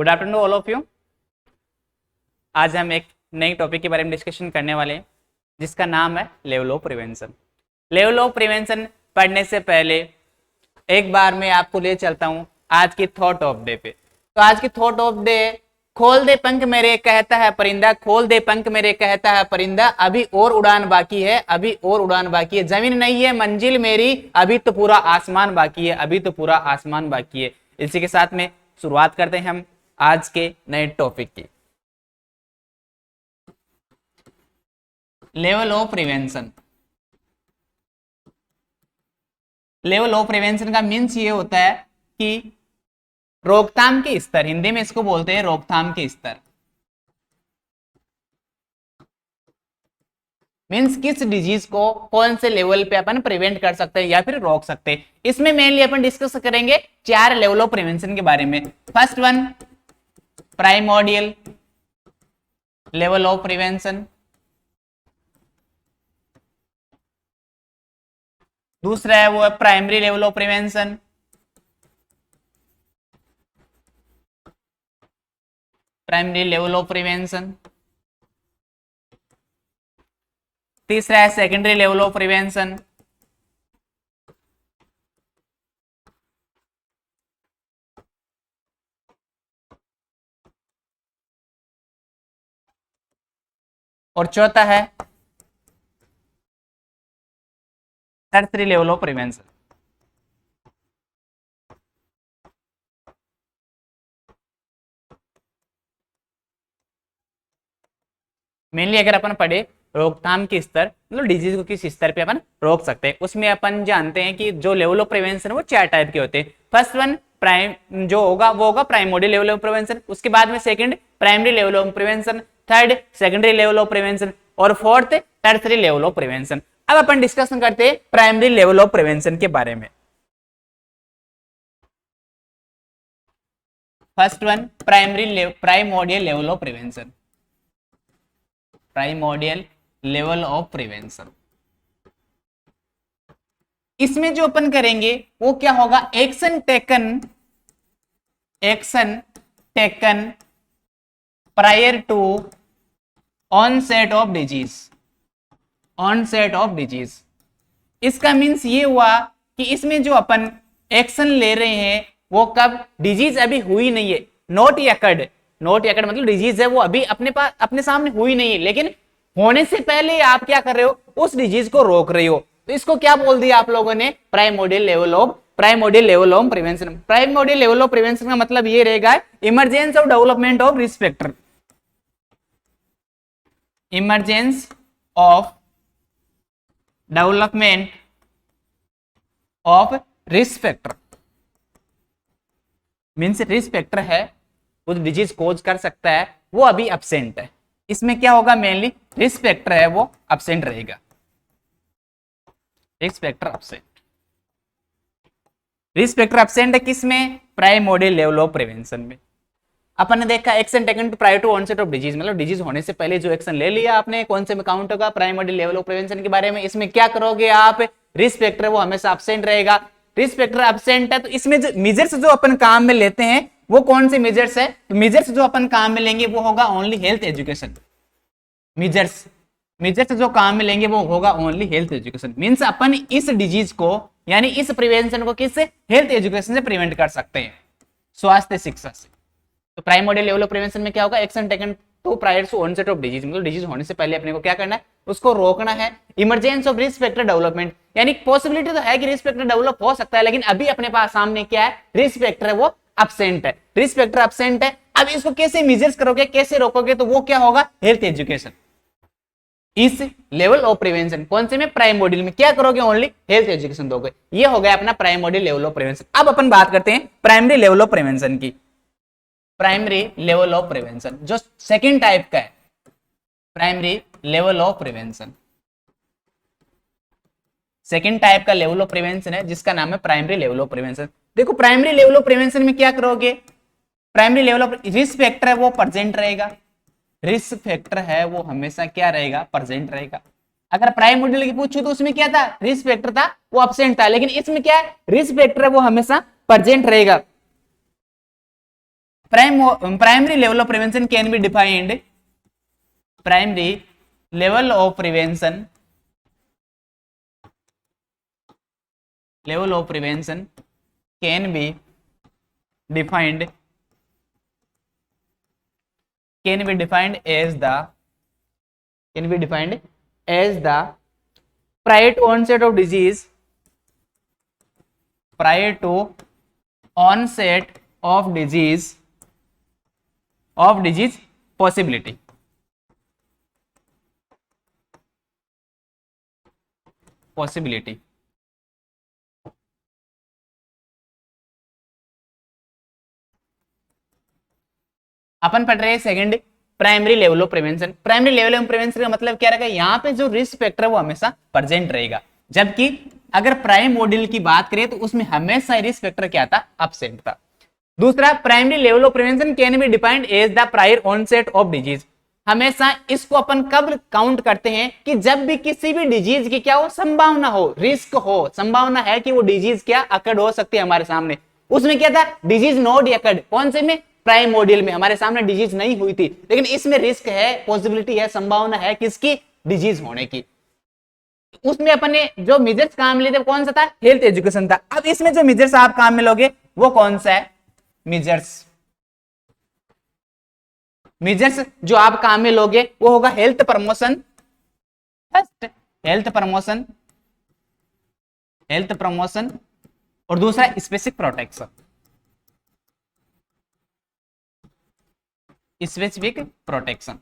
Good afternoon all of you. आज हम एक नई टॉपिक के बारे में डिस्कशन करने वाले हैं जिसका नाम है level of prevention. Level of prevention पढ़ने से पहले एक बार मैं आपको ले चलता हूं आज की थॉट ऑफ डे पे। तो आज की थॉट ऑफ डे, खोल दे पंख मेरे कहता है परिंदा, खोल दे पंख मेरे कहता है परिंदा, अभी और उड़ान बाकी है, अभी और उड़ान बाकी है, जमीन नहीं है मंजिल मेरी, अभी तो पूरा आसमान बाकी है, अभी तो पूरा आसमान बाकी है। इसी के साथ में शुरुआत करते हैं हम आज के नए टॉपिक की। Level of prevention. Level of prevention का मीन्स ये होता है कि रोकथाम के स्तर, हिंदी में इसको बोलते हैं रोकथाम के स्तर। मीन्स किस डिजीज को कौन से लेवल पे अपन प्रिवेंट कर सकते हैं या फिर रोक सकते हैं। इसमें मेनली अपन डिस्कस करेंगे 4 लेवल ऑफ प्रिवेंशन के बारे में। First one primordial level of prevention, दूसरा है वो primary level of prevention, primary level of prevention, तीसरा है सेकेंडरी लेवल ऑफ प्रिवेंशन, और चौथा है tertiary level of prevention. Mainly अगर अपन पढ़े रोकथाम के स्तर, मतलब डिजीज को किस स्तर पे अपन रोक सकते हैं, उसमें अपन जानते हैं कि जो लेवल ऑफ प्रिवेंशन वो 4 टाइप के होते हैं। फर्स्ट वन प्राइम जो होगा वो होगा प्राइमोडियल लेवल ऑफ प्रिवेंशन, उसके बाद में second primary level of prevention, third secondary level of prevention और fourth tertiary level of prevention. अब अपन डिस्कशन करते हैं प्राइमरी लेवल ऑफ प्रिवेंशन के बारे में। First one primordial level of prevention, primordial level of prevention. इसमें जो अपन करेंगे वो क्या होगा, action taken prior to onset of disease, onset of disease. इसका मीन्स ये हुआ कि इसमें जो अपन एक्शन ले रहे हैं वो कब, डिजीज अभी हुई नहीं है, नॉट यकड मतलब डिजीज है वो अभी अपने पास अपने सामने हुई नहीं है, लेकिन होने से पहले आप क्या कर रहे हो, उस डिजीज को रोक रहे हो। तो इसको क्या बोल दिया आप लोगों ने, primordial level of prevention. Primordial level of prevention का मतलब ये रहेगा emergence of development of risk factor, emergence of development of risk factor. Means risk factor है वो डिजीज कोज कर सकता है, वो अभी एब्सेंट है। इसमें क्या होगा, मेनली रिस्क फैक्टर है वो एब्सेंट रहेगा, risk factor absent. Risk factor absent है किसमें, प्राइमोडियल लेवल ऑफ प्रिवेंशन में। अपन ने देखा action taken prior to onset of disease, मतलब डिजीज होने से पहले जो एक्शन ले लिया आपने, कौन से में काउंट होगा, प्राइमोडियल लेवल ऑफ प्रिवेंशन के बारे में। इसमें क्या करोगे आप, रिस्क फैक्टर वो हमेशा एब्सेंट रहेगा। रिस्क फैक्टर एब्सेंट है तो इसमें जो मेजर्स जो अपन काम में लेते हैं वो कौन से मेजर्स है, तो मेजर्स जो अपन काम में लेंगे वो होगा ओनली हेल्थ एजुकेशन। मेजर्स जो काम में लेंगे वो होगा ओनली हेल्थ एजुकेशन। मींस अपन इस डिजीज को यानी इस प्रिवेंशन को किससे, हेल्थ एजुकेशन से प्रिवेंट कर सकते हैं, स्वास्थ्य शिक्षा से। तो प्राइमोडियल लेवल ऑफ प्रिवेंशन में क्या होगा, action taken to prior to onset of disease, मतलब डिजीज होने से पहले अपने को क्या करना है, उसको रोकना है। Emergence of risk factor development, यानी पॉसिबिलिटी तो है कि रिस्क फैक्टर डेवलप हो सकता है, लेकिन अभी अपने पास सामने क्या है, रिस्क फैक्टर है वो एब्सेंट है, रिस्क फैक्टर एब्सेंट है। अब इसको कैसे मेजर्स करोगे, कैसे रोकोगे, तो वो क्या होगा, हेल्थ एजुकेशन। इस लेवल ऑफ प्रिवेंशन कौन से में, प्राइमोडियल में क्या करोगे, ओनली हेल्थ एजुकेशन दोगे। ये हो गया अपना प्राइमोडियल लेवल ऑफ प्रिवेंशन। अब अपन बात करते हैं प्राइमरी लेवल ऑफ प्रिवेंशन की। प्राइमरी लेवल ऑफ प्रिवेंशन जो सेकंड टाइप का है, primary level of prevention, second type का लेवल ऑफ प्रिवेंशन है जिसका नाम है प्राइमरी लेवल ऑफ प्रिवेंशन। देखो प्राइमरी लेवल ऑफ प्रिवेंशन में क्या करोगे, primary level of risk factor है वो प्रेजेंट रहेगा, रिस्क फैक्टर है वो हमेशा क्या रहेगा, प्रेजेंट रहेगा। अगर प्राइमोडियल की पूछूं तो उसमें क्या था, रिस्क फैक्टर था वो एब्सेंट था, लेकिन इसमें क्या है, रिस्क फैक्टर है वो हमेशा प्रेजेंट रहेगा। Primary level of prevention can be defined, primary level of prevention, level of prevention can be defined as the prior to onset of disease, prior to onset of disease possibility, अपन पढ़ रहे हैं second primary level of prevention. Primary level of prevention का मतलब क्या रहेगा, यहाँ पे जो रिस्क फैक्टर है वो हमेशा प्रेजेंट रहेगा, जबकि अगर प्राइम मॉड्यूल की बात करें तो उसमें हमेशा रिस्क फैक्टर क्या था, एब्सेंट था। दूसरा, primary level of prevention can be defined as the prior onset of disease. हमेशा इसको अपन कब काउंट करते हैं कि जब भी किसी भी डिजीज की क्या हो, संभावना हो, रिस्क हो, संभावना है कि वो डिजीज क्या अकड़ हो सकती है हमारे सामने। उसमें क्या था, डिजीज नॉट अकड़, कौन से में, प्राइम मॉड्यूल में हमारे सामने डिजीज नहीं हुई थी, लेकिन इसमें रिस्क है, पॉसिबिलिटी है, संभावना है किसकी, डिजीज होने की। उसमें अपन ने जो मेजर्स काम लिए थे कौन सा था, हेल्थ एजुकेशन था। अब इसमें जो मेजर्स आप काम में लोगे वो कौन सा है, मेजर्स जो आप काम में लोगे वो होगा health promotion, first health promotion और दूसरा स्पेसिफिक प्रोटेक्शन।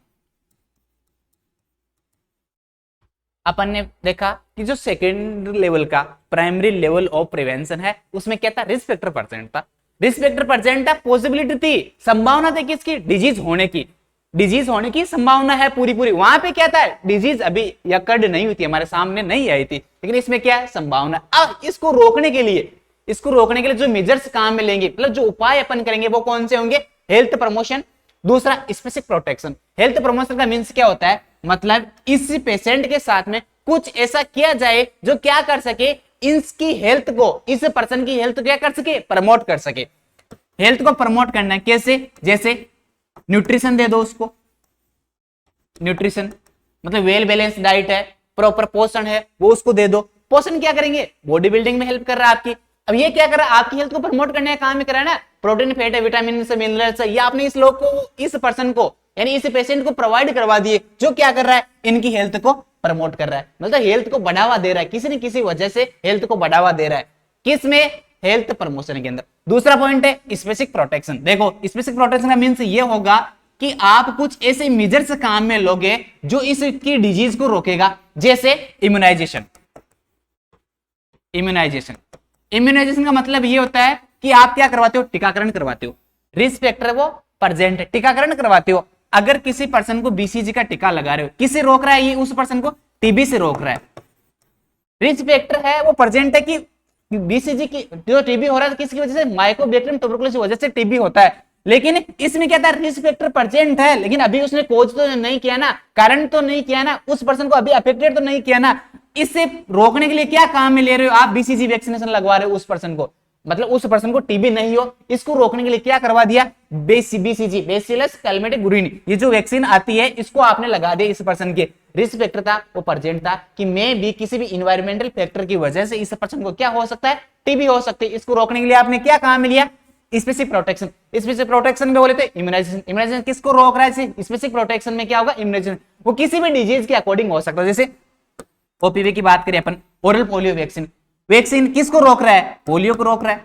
अपन ने देखा कि जो सेकेंड लेवल का प्राइमरी लेवल ऑफ प्रिवेंशन है उसमें क्या था, रिस्क फैक्टर परसेंट था, पॉसिबिलिटी थी, संभावना थी किसकी, डिजीज होने की संभावना है पूरी। वहां पे क्या था, डिजीज अभी अकर्ड नहीं हुई थी, हमारे सामने नहीं आई थी, लेकिन इसमें क्या है, संभावना। अब इसको रोकने के लिए जो मेजर्स काम में लेंगे, मतलब जो उपाय अपन करेंगे वो कौन से होंगे, हेल्थ प्रमोशन, दूसरा स्पेसिफिक प्रोटेक्शन। हेल्थ प्रमोशन का मीन्स क्या होता है, मतलब इस पेशेंट के साथ में कुछ ऐसा किया जाए जो क्या कर सके, इसकी हेल्थ को, इस पर्सन की हेल्थ क्या कर सके, प्रमोट कर सके। हेल्थ को प्रमोट करना है कैसे, जैसे न्यूट्रिशन दे दो उसको, न्यूट्रिशन मतलब वेल बैलेंस डाइट है, प्रॉपर पोषण है, वो उसको दे दो। पोषण क्या करेंगे, बॉडी बिल्डिंग में हेल्प कर रहा है आपकी। अब ये क्या कर रहा है, आपकी हेल्थ को प्रमोट करने का काम में कर रहा है ना, प्रोटीन, फैट है, विटामिन से, मिनरल्स है, ये आपने इस लोग को, इस पर्सन को, यानी इस पेशेंट को प्रोवाइड करवा दिए, जो क्या कर रहा है, इनकी हेल्थ को प्रमोट कर रहा है, मतलब हेल्थ को बढ़ावा दे रहा है, किसी न किसी वजह से हेल्थ को बढ़ावा दे रहा है, किसमें, हेल्थ प्रमोशन के अंदर। दूसरा पॉइंट है स्पेसिफिक प्रोटेक्शन। देखो स्पेसिफिक प्रोटेक्शन का मीन्स ये होगा कि आप कुछ ऐसे मेजर्स काम में लोगे जो इसकी डिजीज को रोकेगा, जैसे इम्यूनाइजेशन का मतलब ये होता है कि आप क्या करवाते हो, टीकाकरण करवाते हो, रिस्क फैक्टर वो प्रेजेंट है, टीकाकरण करवाते हो। अगर किसी पर्सन को बीसीजी का टीका लगा रहे हो, किससे रोक रहा है ये, उस पर्सन को टीबी से रोक रहा है, रिस्क फैक्टर है वो प्रेजेंट है कि बीसीजी की जो टीबी हो रहा है किसकी वजह से, माइकोबैक्टीरियम ट्यूबरकुलोसिस की वजह से टीबी होता है, लेकिन इसमें क्या था, रिस्क फैक्टर प्रेजेंट है, लेकिन अभी उसने कोज तो नहीं किया ना, कारण तो नहीं किया ना, उस पर्सन को अभी अफेक्टेड तो नहीं किया ना। इससे रोकने के लिए क्या काम में ले रहे हो आप, बीसीजी वैक्सीनेशन लगवा रहे हो उस पर्सन को, मतलब उस पर्सन को टीबी नहीं हो, इसको रोकने के लिए क्या करवा दिया, बीसीजी, बैसिलस कैलमेटिक गुरिनी, ये जो वैक्सीन आती है इसको आपने लगा दिया इस पर्सन के। रिस्क फैक्टर था वो प्रेजेंट था कि मैं भी किसी भी इन्वायरमेंटल फैक्टर की वजह से इस पर्सन को क्या हो सकता है, टीबी हो सकती है। इसको रोकने के लिए आपने क्या काम में लिया, स्पेसिफिक प्रोटेक्शन में बोले थे इम्यूनाइजेशन किसको रोक रहा है, स्पेसिफिक प्रोटेक्शन में क्या होगा, इम्यूनाइजेशन वो किसी भी डिजीज के अकॉर्डिंग हो सकता है। जैसे ओपीवी की बात करें अपन, ओरल पोलियो वैक्सीन किसको रोक रहा है, पोलियो को रोक रहा है,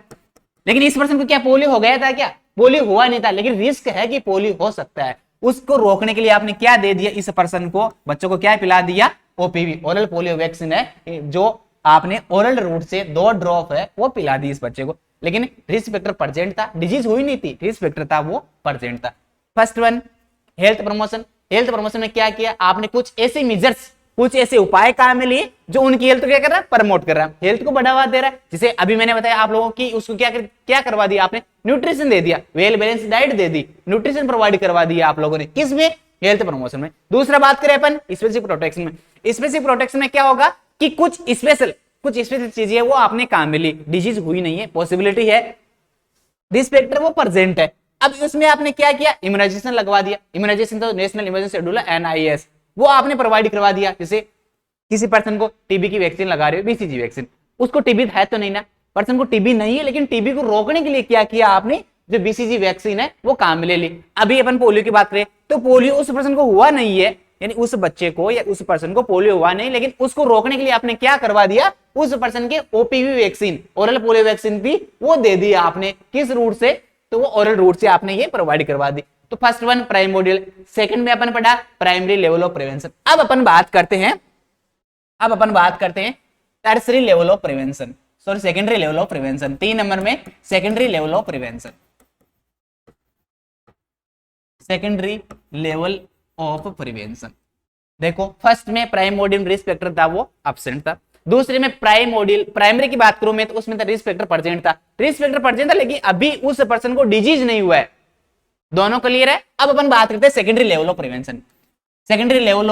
लेकिन इस पर्सन को क्या पोलियो हो गया था, क्या पोलियो हुआ नहीं था, लेकिन रिस्क है कि पोलियो हो सकता है। उसको रोकने के लिए आपने क्या दे दिया, इस पर्सन को, बच्चों को क्या पिला दिया, ओपीवी, ओरल पोलियो वैक्सीन है, जो आपने ओरल रूट से 2 ड्रॉप है वो पिला दी इस बच्चे को, लेकिन रिस्क फैक्टर प्रेजेंट था, डिजीज हुई नहीं थी, रिस्क फैक्टर था वो प्रेजेंट था। फर्स्ट वन हेल्थ प्रमोशन में क्या किया आपने, कुछ ऐसे मेजर्स, कुछ ऐसे उपाय काम में लिए जो उनकी हेल्थ को क्या कर रहा है, प्रमोट कर रहा है, हेल्थ को बढ़ावा दे रहा है। जैसे अभी मैंने बताया आप लोगों की, उसको क्या करवा दिया आपने, न्यूट्रिशन दे दिया, वेल बैलेंस डाइट दे दी, न्यूट्रिशन प्रोवाइड करवा दिया आप लोगों ने, किसमें, हेल्थ प्रमोशन में। दूसरा बात करें अपन स्पेसिफिक प्रोटेक्शन में क्या होगा कि कुछ स्पेशल चीजें वो आपने काम में ली, डिजीज हुई नहीं है, पॉसिबिलिटी है, रिस्क फैक्टर वो प्रेजेंट है। अब इसमें आपने क्या किया, इम्यूनाइजेशन लगवा दिया। इम्यूनाइजेशन तो नेशनल इमरजेंसी शेड्यूल NIS वो आपने प्रोवाइड करवा दिया। जैसे किसी पर्सन को टीबी की वैक्सीन लगा रहे हो, BCG वैक्सीन, उसको टीबी है तो नहीं ना, पर्सन को टीबी नहीं है, लेकिन टीबी को रोकने के लिए क्या किया आपने, जो BCG वैक्सीन है वो काम में ले ली। अभी अपन पोलियो की बात करें तो पोलियो उस पर्सन को हुआ नहीं है, यानी उस बच्चे को या उस पर्सन को पोलियो हुआ नहीं, लेकिन उसको रोकने के लिए आपने क्या करवा दिया, उस पर्सन के OPV vaccine, oral polio vaccine भी वो दे दिया आपने। किस रूट से, तो वो ओरल रूट से आपने ये प्रोवाइड करवा दी। तो फर्स्ट वन प्राइमोडियल, सेकंड में अपन पढ़ा प्राइमरी लेवल ऑफ प्रिवेंशन। अब अपन बात करते हैं tertiary level of prevention, sorry secondary level of prevention. 3 number में secondary level of prevention, secondary level of prevention. देखो फर्स्ट में प्राइमोडियल रिस्क फैक्टर था वो एब्सेंट था, दूसरे में प्राइमोडियल, प्राइमरी की बात करूं मैं तो उसमें था रिस्क फैक्टर प्रेजेंट था, लेकिन अभी उस पर्सन को डिजीज नहीं हुआ है। दोनों क्लियर है। अब अपन बात करते हैं secondary level of prevention. Secondary level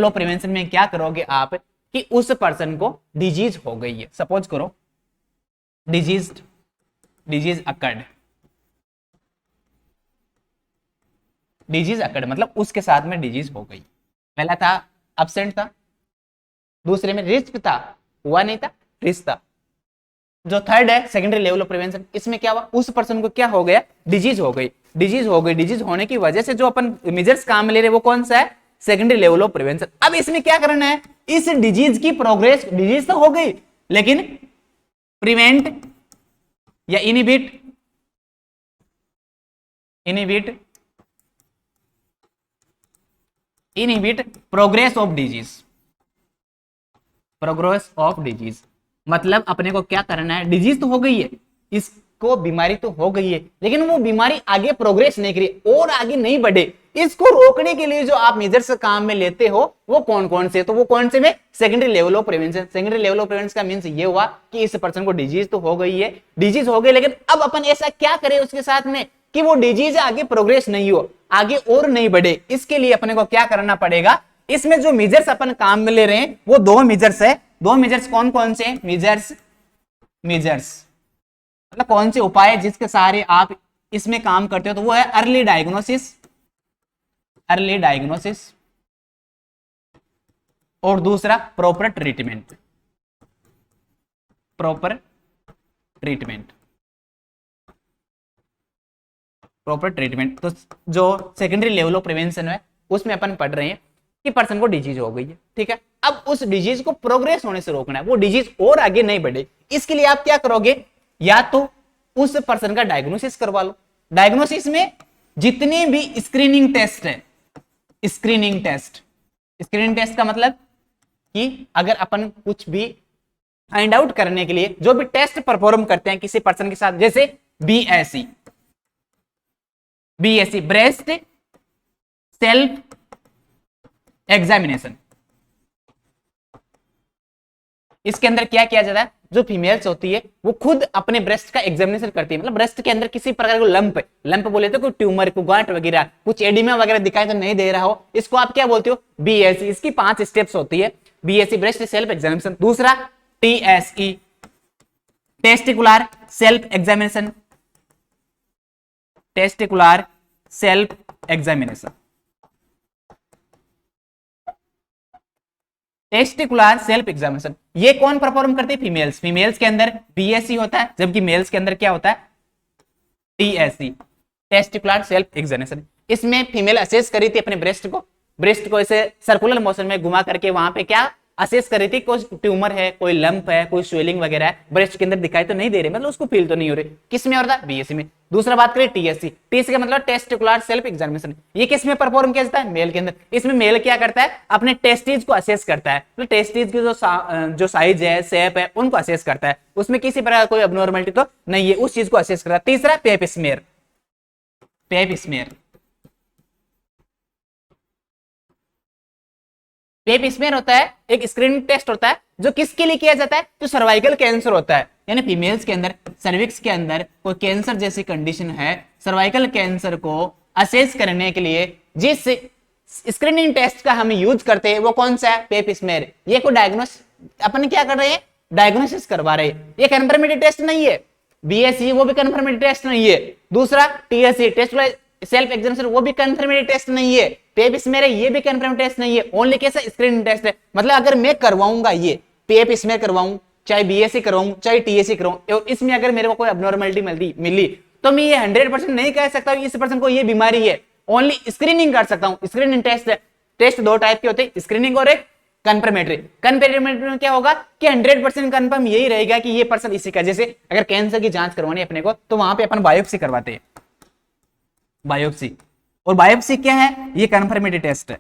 of prevention में क्या करोगे आप कि उस पर्सन को डिजीज हो गई है, सपोज करो डिजीज अकर्ड, मतलब उसके साथ में डिजीज हो गई। पहला था एब्सेंट था, दूसरे में रिस्क था, हुआ नहीं था, रिस्क था। जो थर्ड है सेकेंडरी लेवल ऑफ प्रिवेंशन, इसमें क्या हुआ, उस पर्सन को क्या हो गया, डिजीज हो गई। डिजीज होने की वजह से जो अपन मेजर्स काम में ले रहे वो कौन सा है, सेकेंडरी लेवल ऑफ प्रिवेंशन। अब इसमें क्या करना है, इस डिजीज की प्रोग्रेस, डिजीज तो हो गई लेकिन प्रिवेंट या इनिबिट प्रोग्रेस ऑफ डिजीज। मतलब अपने को क्या करना है, डिजीज तो हो गई है, इसको बीमारी तो हो गई है, लेकिन वो बीमारी आगे प्रोग्रेस नहीं करी और आगे नहीं बढ़े, इसको रोकने के लिए जो आप मेजर्स काम में लेते हो वो कौन कौन से, तो वो कौन से में secondary level of prevention. Secondary level of prevention का मींस ये हुआ कि इस पर्सन को डिजीज तो हो गई है, लेकिन अब अपन ऐसा क्या करें उसके साथ में कि वो डिजीज आगे प्रोग्रेस नहीं हो, आगे और नहीं बढ़े। इसके लिए अपने को क्या करना पड़ेगा, इसमें जो मेजर्स अपन काम में ले रहे हैं वो दो मेजर्स है। दो मेजर्स कौन कौन से मेजर्स मतलब कौन से उपाय जिसके सारे आप इसमें काम करते हो, तो वो है अर्ली डायग्नोसिस और दूसरा प्रॉपर ट्रीटमेंट। तो जो सेकेंडरी लेवल ऑफ प्रिवेंशन है उसमें अपन पढ़ रहे हैं कि पर्सन को डिजीज हो गई है, ठीक है। अब उस डिजीज को प्रोग्रेस होने से रोकना है, वो डिजीज और आगे नहीं बढ़े। इसके लिए आप क्या करोगे, या तो उस पर्सन का डायग्नोसिस करवा लो। डायग्नोसिस में जितने भी स्क्रीनिंग टेस्ट है, स्क्रीनिंग टेस्ट का मतलब कि अगर अपन कुछ भी फाइंड आउट करने के लिए जो भी टेस्ट परफॉर्म करते हैं किसी पर्सन के साथ, जैसे BSE ब्रेस्ट सेल्फ एग्जामिनेशन, इसके अंदर क्या किया जाता है, जो फीमेल्स होती है वो खुद अपने ब्रेस्ट का एग्जामिनेशन करती है। मतलब ब्रेस्ट के अंदर किसी प्रकार को लंप बोले तो कोई ट्यूमर, कोई गांठ वगैरह, कुछ एडिमा वगैरह दिखाई तो नहीं दे रहा हो, इसको आप क्या बोलते हो, BSE। इसकी 5 स्टेप्स होती है, BSE ब्रेस्ट सेल्फ एग्जामिनेशन। दूसरा TSE testicular self examination, testicular self examination ये कौन परफॉर्म करते हैं, फीमेल्स के अंदर BSE होता है, जबकि मेल्स के अंदर क्या होता है, TSE टेस्टिकुलर सेल्फ एग्जामिनेशन। इसमें फीमेल असेस करी थी अपने ब्रेस्ट को ऐसे सर्कुलर मोशन में घुमा करके वहां पे क्या असेस करी थी, कोई ट्यूमर है, कोई लंप है, कोई स्वेलिंग वगैरह है, ब्रेस्ट के अंदर दिखाई तो नहीं दे रहे, मतलब उसको फील तो नहीं हो रही। किस में हो रहा है, BSE में। दूसरा बात करें TSE का मतलब टेस्टिकुलर सेल्फ एग्जामिनेशन, ये किस में परफॉर्म किया जाता है, मेल के अंदर। इसमें मेल क्या करता है, अपने टेस्टिज को असेस करता है, तो टेस्टिज की जो साइज है, शेप है, उनको असेस करता है, उसमें किसी प्रकार कोई अबनॉर्मलिटी तो नहीं है, उस चीज को असेस करता है। तीसरा पेप स्मेयर होता है, एक स्क्रीनिंग टेस्ट होता है जो किसके लिए किया जाता है, जो सर्वाइकल कैंसर होता है, यानी फीमेल्स के अंदर सर्विक्स के अंदर कोई कैंसर जैसी कंडीशन है, सर्वाइकल कैंसर को असेस करने के लिए जिस स्क्रीनिंग टेस्ट का हम यूज करते हैं वो कौन सा है, पेप स्मेयर। ये को डायग्नोस अपन क्या कर रहे हैं, डायग्नोसिस करवा रहे हैं, ये कंफर्मेटरी टेस्ट नहीं है, बीएससी वो भी कंफर्मेटरी टेस्ट नहीं है। दूसरा टीएससी टेस्ट सेल्फ एग्जामिनेशन वो भी कंफर्मेटरी टेस्ट नहीं है। पेप स्मेयर ये भी कंफर्मेटरी टेस्ट नहीं है, ओनली कैसा स्क्रीनिंग टेस्ट है। मतलब अगर मैं करवाऊंगा ये पेप स्मेयर करवाऊं, चाहे बीएससी करवाऊं चाहे टीएससी करवाऊं, और इसमें अगर मेरे को कोई अबनॉर्मलिटी मिली तो मैं ये 100% नहीं कह सकता इस पर्सन को ये बीमारी है, ओनली स्क्रीनिंग कर सकता हूं। स्क्रीनिंग टेस्ट दो टाइप के होते हैं, स्क्रीनिंग और एक कंफर्मेटरी। कंफर्मेटरी में क्या होगा कि 100% कंफर्म यही रहेगा कि ये पर्सन इसी का, जैसे अगर कैंसर की जांच करवानी है अपने को तो वहां पे अपन बायोप्सी करवाते हैं, बायोप्सी। और बायोप्सी क्या है, ये कंफर्मेटरी टेस्ट है।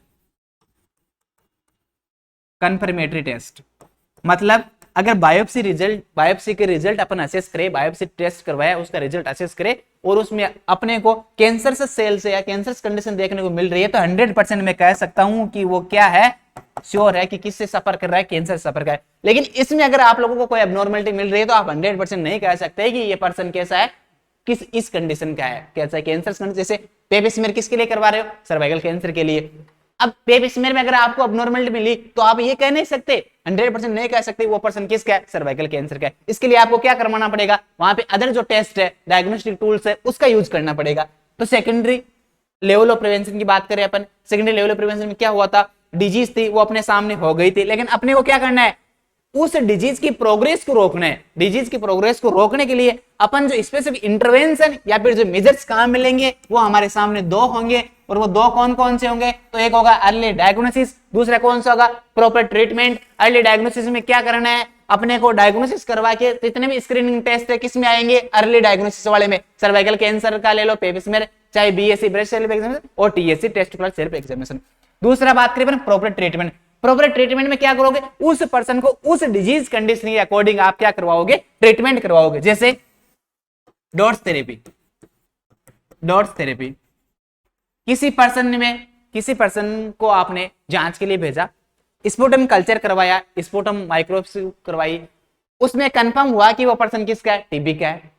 कंफर्मेटरी टेस्ट मतलब अगर बायोप्सी के रिजल्ट अपन असेस करें, बायोप्सी टेस्ट करवाया उसका रिजल्ट असेस करें और उसमें अपने को कैंसर से सेल से या कैंसर कंडीशन देखने को मिल रही है तो 100% मैं कह सकता हूं कि वो क्या है, श्योर है कि किससे सफर कर रहा है, कैंसर से सफर कर रहा है। लेकिन इसमें अगर आप लोगों को कोई एबनॉर्मलिटी मिल रही है तो आप 100% नहीं कह सकते कि ये पर्सन कैसा है, किस इस कंडीशन का है, कैसा है कैंसर। जैसे पेप स्मेयर किसके लिए करवा रहे हो, सर्वाइकल कैंसर के लिए। अब पेप स्मेयर में अगर आपको अबनॉर्मलिटी मिली तो आप ये कह नहीं सकते, 100% नहीं कह सकते वो पर्सन किसका है, सर्वाइकल कैंसर का है। इसके लिए आपको क्या करवाना पड़ेगा, वहां पे अदर जो टेस्ट है, डायग्नोस्टिक टूल्स है, उसका यूज करना पड़ेगा। तो सेकेंडरी लेवल ऑफ प्रिवेंशन की बात करें अपन, सेकेंडरी लेवल ऑफ प्रिवेंशन में क्या हुआ था, डिजीज थी वो अपने सामने हो गई थी, लेकिन अपने को क्या करना है, उस डिजीज की प्रोग्रेस को रोकना है। डिजीज की प्रोग्रेस को रोकने के लिए अपन जो स्पेसिफिक इंटरवेंशन या फिर जो मेजर्स कहां मिलेंगे वो हमारे सामने दो होंगे, और वो दो कौन कौन से होंगे, तो एक होगा अर्ली डायग्नोसिस, दूसरा कौन सा होगा, प्रॉपर ट्रीटमेंट। अर्ली डायग्नोसिस में क्या करना है, अपने को डायग्नोसिस करवा के जितने भी स्क्रीनिंग टेस्ट है किस में आएंगे, अर्ली डायग्नोसिस वाले में। सर्वाइकल कैंसर का ले लो, पेप स्मेयर, चाहे बीएससी ब्रेस्ट सेल्फ एग्जामिनेशन और टीएससी टेस्टिकुलर सेल्फ एग्जामिनेशन। दूसरा बात करें प्रॉपर ट्रीटमेंट। प्रॉपर ट्रीटमेंट में क्या करोगे, उस पर्सन को उस डिजीज कंडीशन के अकॉर्डिंग आप क्या करवाओगे, ट्रीटमेंट करवाओगे। जैसे डॉट्स थेरेपी, डॉट्स थेरेपी किसी पर्सन को आपने जांच के लिए भेजा, स्पुटम कल्चर करवाया, स्पुटम माइक्रोस्कोपी करवाई, उसमें कंफर्म हुआ कि वो पर्सन किसका है, टीबी का है।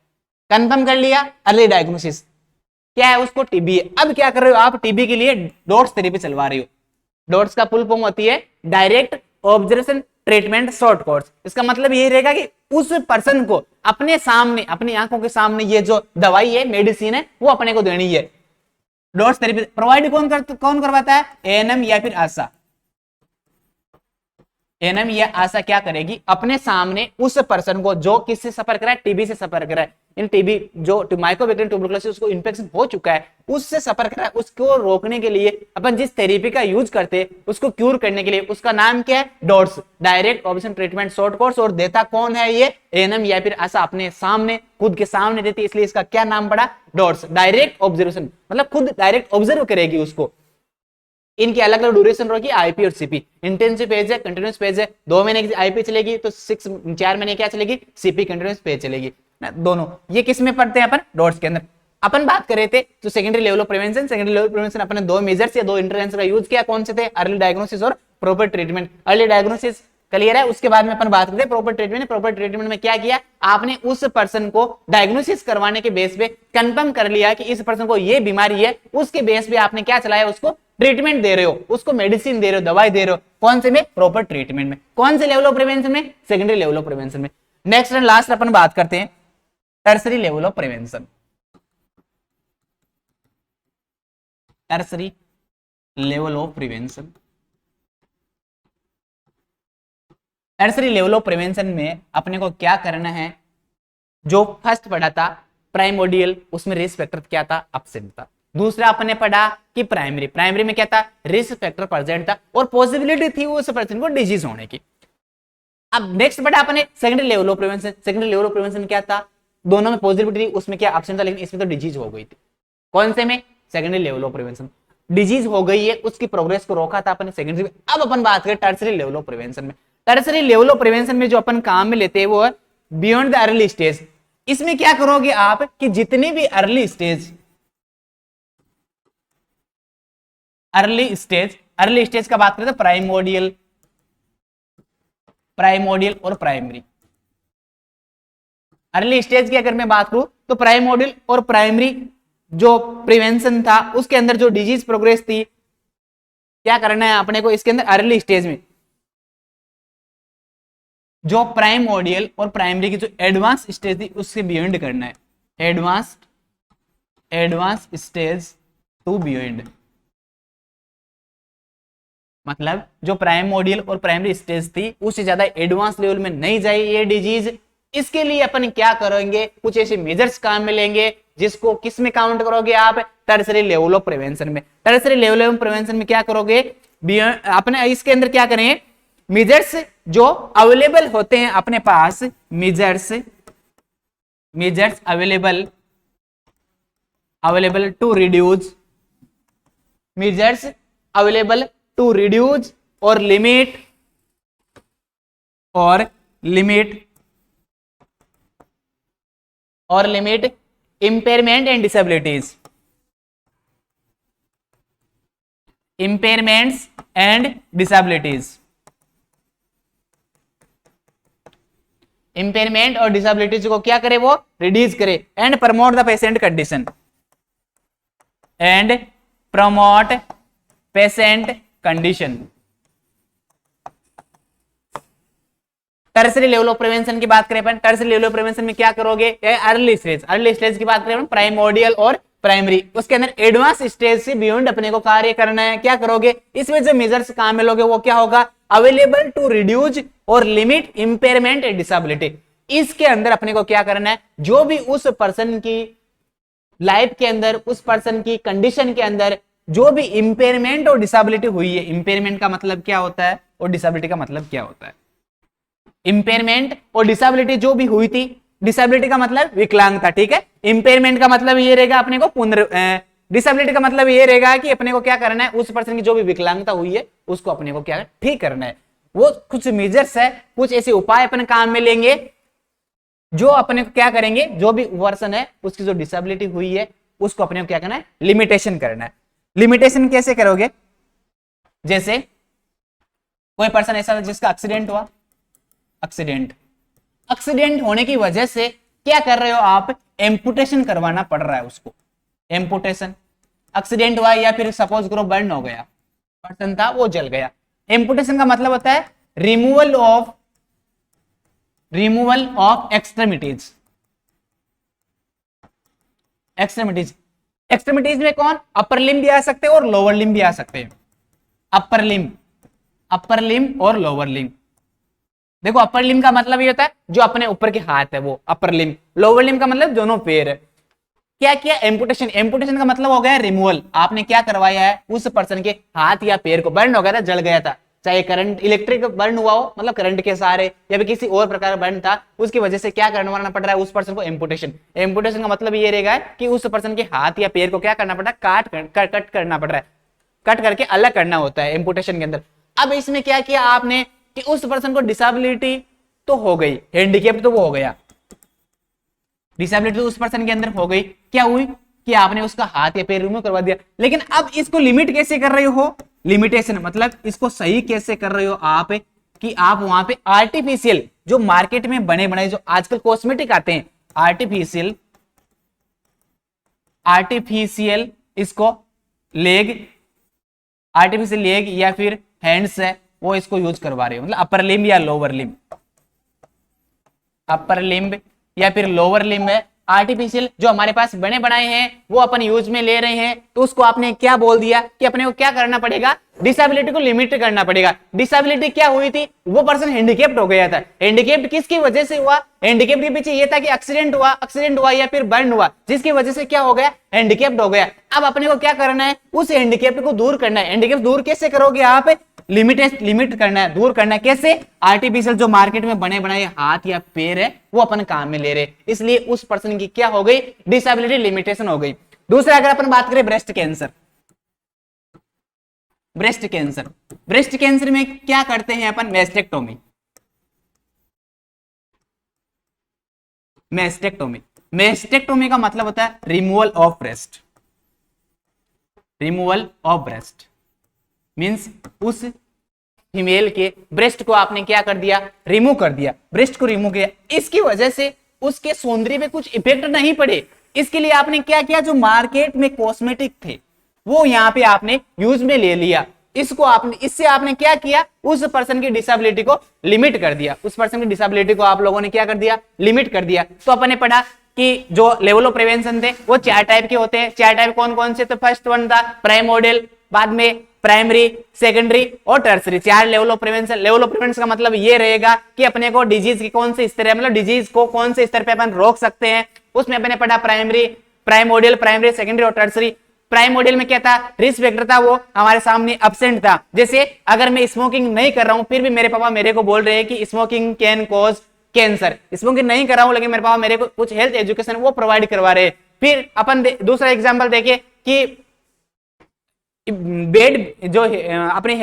कंफर्म कर लिया, अर्ली डायग्नोसिस क्या है, उसको टीबी है। अब क्या कर रहे हो आप, टीबी के लिए डॉट्स थेरेपी चलवा रहे हो। डॉट्स का फुल फॉर्म होती है direct observation treatment short course. इसका मतलब ये रहेगा कि उस पर्सन को अपने सामने, अपनी आंखों के सामने ये जो दवाई है, मेडिसिन है, वो अपने को देनी है। डॉट्स थेरेपी प्रोवाइड कौन करवाता है, एएनएम या फिर आशा। एएनएम या आशा क्या करेगी, अपने सामने उस पर्सन को जो किससे सफर कर रहा है, टीबी से सफर कर रहा है, इन टीबी जो माइकोबैक्टीरियम ट्यूबरकुलोसिस उसको इन्फेक्शन हो चुका है, उससे सफर कर रहा है, उसको रोकने के लिए अपन जिस थेरेपी का यूज करते हैं, उसको क्यूर करने के लिए, उसका नाम क्या है, dots, direct observation treatment short course. और देता कौन है, ये एएनएम या फिर आशा अपने सामने, खुद के सामने देती है, इसलिए इसका क्या नाम पड़ा, डॉट्स, डायरेक्ट ऑब्जर्वेशन, मतलब खुद डायरेक्ट ऑब्जर्व करेगी उसको। इनकी अलग अलग ड्यूरेशन होगी, आईपी और सीपी। इंटेंसिव फेज है, कंटिन्यूअस फेज है, 2 महीने की आईपी चलेगी तो 4 महीने क्या चलेगी, सीपी कंटिन्यूअस फेज चलेगी ना, दोनों। ये किस में पढ़ते हैं अपन, डॉट्स के अंदर। अपन बात कर रहे थे तो secondary level of prevention, secondary level of prevention अपने दो मेजर्स या दो इंटरवेंशन का यूज किया, कौन से थे, अर्ली डायग्नोसिस और proper treatment. Early diagnosis clear है, उसके बाद में अपन बात करते हैं प्रॉपर ट्रीटमेंट। प्रॉपर ट्रीटमेंट में क्या किया, आपने उस पर्सन को डायग्नोसिस करवाने के बेस पे कंफर्म कर लिया कि इस पर्सन को ये बीमारी है, उसके बेस पे आपने क्या चलाया, उसको ट्रीटमेंट दे रहे हो, उसको मेडिसिन दे रहे हो, दवाई दे रहे हो, कौन से में, प्रॉपर ट्रीटमेंट में। कौन से लेवल ऑफ प्रिवेंशन में, सेकेंडरी लेवल ऑफ प्रिवेंशन में। नेक्स्ट एंड लास्ट अपन बात करते हैं tertiary level of prevention. Tertiary level of prevention, tertiary level of prevention में अपने को क्या करना है, जो फर्स्ट पढ़ा था प्राइमोडियल, उसमें रिस्क फैक्टर क्या था, एब्सेंट था। दूसरा अपने पढ़ा कि प्राइमरी में क्या था, रिस्क फैक्टर प्रेजेंट था और पॉसिबिलिटी थी उस पर्सन को डिजीज होने की। अब नेक्स्ट पढ़ा अपने secondary level of prevention. Secondary level of prevention क्या था, दोनों में पॉसिबिलिटी थी, उसमें क्या एब्सेंट था, लेकिन इसमें तो डिजीज हो गई थी। कौन से में, secondary level of prevention. Disease हो गई है, उसकी प्रोग्रेस को रोका था अपने सेकेंडरी में। अब अपन बात करें टर्सरी लेवल ऑफ प्रिवेंशन में। टर्सरी लेवल ऑफ प्रिवेंशन में जो अपन काम में लेते हैं वो है बियॉन्ड द अर्ली स्टेज। इसमें क्या करोगे आप कि जितनी भी अर्ली स्टेज का बात करें तो प्राइमोडियल और प्राइमरी। अर्ली स्टेज की अगर मैं बात करूं तो प्राइमोडियल और प्राइमरी जो प्रिवेंशन था उसके अंदर जो डिजीज प्रोग्रेस थी, क्या करना है अपने को इसके अंदर अर्ली स्टेज में जो प्राइमोडियल और प्राइमरी की जो एडवांस स्टेज थी उससे बियॉन्ड करना है, एडवांस स्टेज टू बियॉन्ड, मतलब जो प्राइमोडियल और प्राइमरी स्टेज थी उससे ज्यादा एडवांस लेवल में नहीं जाए ये डिजीज। इसके लिए अपन क्या करेंगे, कुछ ऐसे मेजर्स काम में लेंगे जिसको किस में काउंट करोगे आप, टर्सरी लेवल ऑफ प्रिवेंशन में। टर्सरी लेवल ऑफ प्रिवेंशन में क्या करोगे, अपने इसके अंदर क्या करेंगे, मेजर्स जो अवेलेबल होते हैं अपने पास, measures available to reduce, measures available to reduce और limit impairment and disabilities, impairments and disabilities, impairment और disabilities को क्या करे, वो रिड्यूस करे, and promote the patient condition, and promote patient condition। Tertiary level of prevention की बात करें अपन, टर्सरी लेवल ऑफ प्रिवेंशन में क्या करोगे, अर्ली स्टेज की बात करें अपन, प्राइमोडियल और प्राइमरी, उसके अंदर एडवांस स्टेज से बियॉन्ड अपने को कार्य करना है। क्या करोगे, इसमें जो मेजर्स काम में लोगे वो क्या होगा, अवेलेबल टू रिड्यूस और लिमिट इंपेयरमेंट एंड डिसेबिलिटी। इसके अंदर अपने को क्या करना है, जो भी उस पर्सन की लाइफ के अंदर, उस पर्सन की कंडीशन के अंदर जो भी इंपेयरमेंट और डिसेबिलिटी हुई है, इंपेयरमेंट का मतलब क्या होता है और डिसेबिलिटी का मतलब क्या होता है, इंपेयरमेंट और डिसेबिलिटी जो भी हुई थी, डिसेबिलिटी का मतलब विकलांगता, ठीक है, इंपेयरमेंट का मतलब ये रहेगा अपने को डिसेबिलिटी का मतलब ये रहेगा कि अपने को क्या करना है, उस पर्सन की जो भी विकलांगता हुई है उसको अपने को क्या ठीक करना है। वो कुछ मेजर्स है, कुछ ऐसे उपाय अपन काम में लेंगे जो अपने को क्या करेंगे, जो भी पर्सन है उसकी जो डिसेबिलिटी हुई है उसको अपने को क्या करना है, लिमिटेशन करना है। लिमिटेशन कैसे करोगे, जैसे कोई पर्सन ऐसा जिसका एक्सीडेंट हुआ, एक्सीडेंट होने की वजह से क्या कर रहे हो आप, एम्पुटेशन करवाना पड़ रहा है उसको, एम्पुटेशन, एक्सीडेंट हुआ या फिर सपोज करो बर्न हो गया, पर्सन था वो जल गया। एम्पुटेशन का मतलब होता है रिमूवल ऑफ एक्सट्रीमिटीज। एक्सट्रीमिटीज में कौन, अपर लिम्ब भी आ सकते हैं और लोअर लिम्ब भी आ सकते हैं। अपर लिम्ब और लोअर लिम्ब, देखो अपर लिम्ब का मतलब ये होता है जो अपने ऊपर के हाथ है वो अपर लिम्ब, लोअर लिम्ब का मतलब दोनों पैर है। क्या किया, एम्पुटेशन का मतलब हो गया रिमूवल, आपने क्या करवाया है, उस पर्सन के हाथ या पैर को, बर्न हो गया था, जल गया था, चाहे करंट इलेक्ट्रिक बर्न हुआ हो, मतलब करंट के सहारे, या फिर किसी और प्रकार का बर्न था, उसकी वजह से क्या करवाना पड़ रहा है उस पर्सन को, एम्पुटेशन। एम्पुटेशन का मतलब ये रहेगा कि उस पर्सन के हाथ या पैर को क्या करना पड़ रहा है, कट करना पड़ रहा है, कट करके अलग करना होता है एम्पुटेशन के अंदर। अब इसमें क्या किया आपने कि उस पर्सन को डिसेबिलिटी तो हो गई, हैंडीकैप तो वो हो गया, डिसेबिलिटी तो उस पर्सन के अंदर हो गई, क्या हुई कि आपने उसका हाथ या पैर रिमूव करवा दिया, लेकिन अब इसको लिमिट कैसे कर रहे हो, लिमिटेशन मतलब इसको सही कैसे कर रहे हो आप, कि आप वहां पे आर्टिफिशियल जो मार्केट में बने बनाए जो आजकल कॉस्मेटिक आते हैं, आर्टिफिशियल इसको आर्टिफिशियल लेग या फिर हैंड्स है वो इसको यूज करवा रहे हो, मतलब अपर लिम्ब या लोअर लिम्ब, अपर लिम्ब या फिर लोअर लिम्ब है, आर्टिफिशियल जो हमारे पास बने बनाए हैं वो अपन यूज में ले रहे हैं, तो उसको आपने क्या बोल दिया कि अपने को क्या करना पड़ेगा, डिसेबिलिटी को लिमिट करना पड़ेगा। डिसेबिलिटी क्या हुई थी, वो पर्सन हैंडीकैप्ड हो गया था, हैंडीकैप्ड किसकी वजह से हुआ, हैंडीकैप्ड के पीछे ये था कि एक्सीडेंट हुआ या फिर बर्न हुआ, जिसकी वजह से क्या हो गया, हैंडीकैप्ड हो गया। अब अपने को क्या करना है, उस हैंडीकैप्ड को दूर करना है। हैंडीकैप दूर कैसे करोगे आप, लिमिट करना है, दूर करना है, कैसे, आर्टिफिशियल जो मार्केट में बने बनाए हाथ या पैर है वो अपन काम में ले रहे, इसलिए उस पर्सन की क्या हो गई, डिसेबिलिटी लिमिटेशन हो गई। दूसरा अगर अपन बात करें ब्रेस्ट कैंसर में क्या करते हैं अपन, मेस्टेक्टोमी का मतलब होता है रिमूवल ऑफ ब्रेस्ट, मींस उस फीमेल के ब्रेस्ट को आपने क्या कर दिया, रिमूव कर दिया, ब्रेस्ट को रिमूव किया, इसकी वजह से उसके सौंदर्य पे कुछ इफेक्ट नहीं पड़े, इसके लिए आपने क्या किया, जो मार्केट में कॉस्मेटिक थे वो यहाँ पे आपने यूज में ले लिया, इसको आपने, इससे आपने क्या किया, उस पर्सन की डिसेबिलिटी को लिमिट कर दिया, उस पर्सन की डिसेबिलिटी को आप लोगों ने क्या कर दिया, लिमिट कर दिया। तो अपन ने पढ़ा कि जो लेवल ऑफ प्रिवेंशन थे वो 4 टाइप के होते हैं। 4 टाइप कौन कौन से? तो फर्स्ट वन था प्राइमोडियल, बाद में प्राइमरी, सेकेंडरी और tertiary. 4 level of prevention. Level of prevention का मतलब ये रहेगा कि अपने को डिजीज की कौन से स्तर है, मतलब डिजीज को कौन से स्तर पे अपन रोक सकते हैं। उसमें अपने पढ़ा प्राइमरी, प्राइमोडियल, प्राइमरी, सेकेंडरी और टर्सरी। प्राइमोडियल में क्या था, रिस्क फैक्टर था, वो हमारे सामने एब्सेंट था। जैसे अगर मैं स्मोकिंग नहीं कर रहा हूं फिर भी मेरे पापा मेरे को बोल रहे हैं कि smoking can cause cancer, smoking नहीं कर रहा हूं लेकिन मेरे पापा मेरे को कुछ हेल्थ एजुकेशन वो प्रोवाइड करवा रहे हैं। फिर अपन दूसरा एग्जांपल देखें कि बेड जो अपनी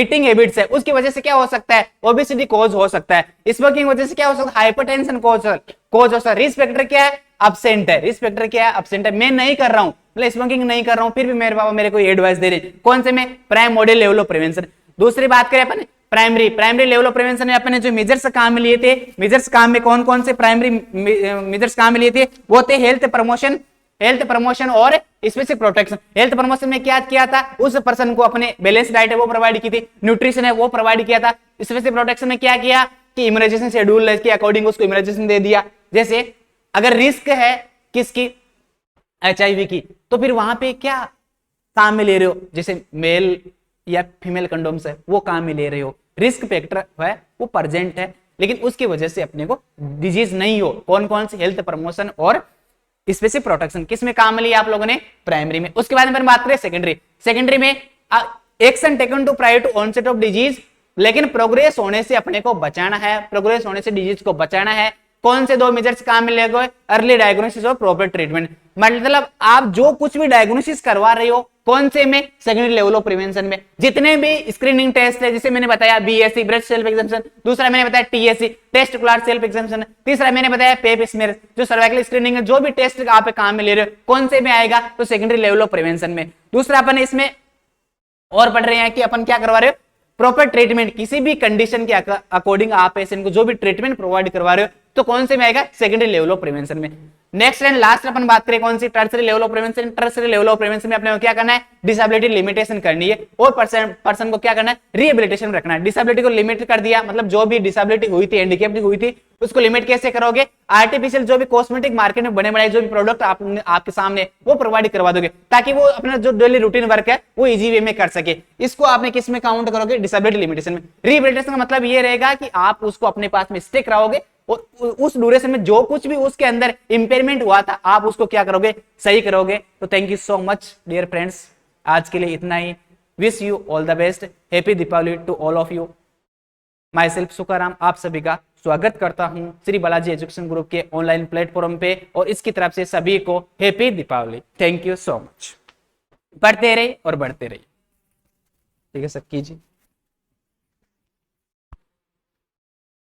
ईटिंग हैबिट्स है उसकी वजह से क्या हो सकता है, ओबेसिटी कॉज हो सकता है। स्मोकिंग वजह से क्या हो सकता है, हाइपरटेंशन कॉज हो सकता है। रिस्क फैक्टर क्या है, एब्सेंट है। रिस्क फैक्टर क्या है, एब्सेंट है। मैं नहीं कर रहा हूं, मतलब स्मोकिंग नहीं कर रहा हूं फिर भी मेरे पापा मेरे को एडवाइस दे रहे, कौन से में, प्राइमोडियल लेवल ऑफ प्रिवेंशन। दूसरी बात करें अपन प्राइमरी लेवल ऑफ प्रिवेंशन में अपने जो मेजर्स काम में लिए थे, मेजर्स काम में कौन कौन से प्राइमरी मेजर्स काम में लिए थे, वो थे हेल्थ प्रमोशन और स्पेसिफिक प्रोटेक्शन। हेल्थ प्रमोशन में क्या किया था, उस पर्सन को अपने बैलेंस डाइट है वो प्रोवाइड की थी, न्यूट्रिशन है वो प्रोवाइड किया था। स्पेसिफिक प्रोटेक्शन में क्या किया कि इम्यूनाइजेशन शेड्यूल के अकॉर्डिंग उसको इम्यूनाइजेशन दे दिया। जैसे अगर रिस्क है किसकी, HIV की, तो फिर वहां पे क्या काम में ले रहे हो, जैसे मेल या फीमेल कंडोम्स है वो काम में ले रहे हो। रिस्क फैक्टर है वो प्रेजेंट है लेकिन उसकी वजह से अपने को डिजीज नहीं हो। कौन कौन से हेल्थ प्रमोशन और स्पेसिफिक प्रोटेक्शन किस में काम लिया आप लोगों ने, प्राइमरी में। उसके बाद में बात करें सेकेंडरी में action taken to prior to onset of disease, लेकिन प्रोग्रेस होने से अपने को बचाना है, प्रोग्रेस होने से डिजीज को बचाना है। कौन से 2 मेजर्स काम में लेगा, अर्ली डायग्नोसिस और प्रॉपर ट्रीटमेंट। मतलब आप जो कुछ भी डायग्नोसिस करवा रहे हो कौन से में, सेकेंडरी लेवल ऑफ प्रिवेंशन में। जितने भी स्क्रीनिंग टेस्ट है, जैसे मैंने बताया BSc ब्रेस्ट सेल्फ एग्जामिनेशन, दूसरा मैंने बताया TSC टेस्टिकुलर सेल्फ एग्जामिनेशन, तीसरा मैंने बताया पेप स्मीयर जो सर्वाइकल स्क्रीनिंग है। जो भी टेस्ट आप काम में ले रहे हो कौन से में आएगा, तो सेकेंडरी लेवल ऑफ प्रिवेंशन में। दूसरा अपन इसमें और पढ़ रहे हैं कि अपन क्या करवा रहे हो, प्रॉपर ट्रीटमेंट। किसी भी कंडीशन के अकॉर्डिंग आप पेशेंट को जो भी ट्रीटमेंट प्रोवाइड करवा रहे हो तो कौन से में आएगा, सेकेंडरी लेवल ऑफ प्रिवेंशन में। नेक्स्ट एंड लास्ट अपन बात करें कौन सी, tertiary level of prevention. Tertiary level of prevention में अपने को क्या करना है, डिसेबिलिटी लिमिटेशन करनी है और पर्सन को क्या करना है, रिहेबिलिटेशन रखना है। डिसेबिलिटी को लिमिट कर दिया, मतलब जो भी डिसेबिलिटी हुई थी, हैंडीकैप हुई थी, उसको लिमिट कैसे करोगे, आर्टिफिशियल जो भी कॉस्मेटिक मार्केट में बने बनाए जो भी प्रोडक्ट आपके सामने वो प्रोवाइड करवा दोगे ताकि वो अपना जो डेली रूटीन वर्क है वो इजी वे में कर सके। इसको आपने किस में काउंट करोगे, डिसेबिलिटी लिमिटेशन में। रिहेबिलिटेशन का मतलब ये रहेगा कि आप उसको अपने पास में स्टे कराओगे और उस ड्यूरेशन में जो कुछ भी उसके अंदर इंपेयरमेंट हुआ था आप उसको क्या करोगे, सही करोगे। तो thank you so much dear friends, आज के लिए इतना ही। Wish you all the best, happy Deepavali to all of you. My self Sukaram आप सभी का स्वागत करता हूं श्री बालाजी एजुकेशन ग्रुप के ऑनलाइन प्लेटफॉर्म पे और इसकी तरफ से सभी को happy Deepavali. Thank you so much. पढ़ते रहिए और बढ़ते रहिए। ठीक है सर, कीजिए।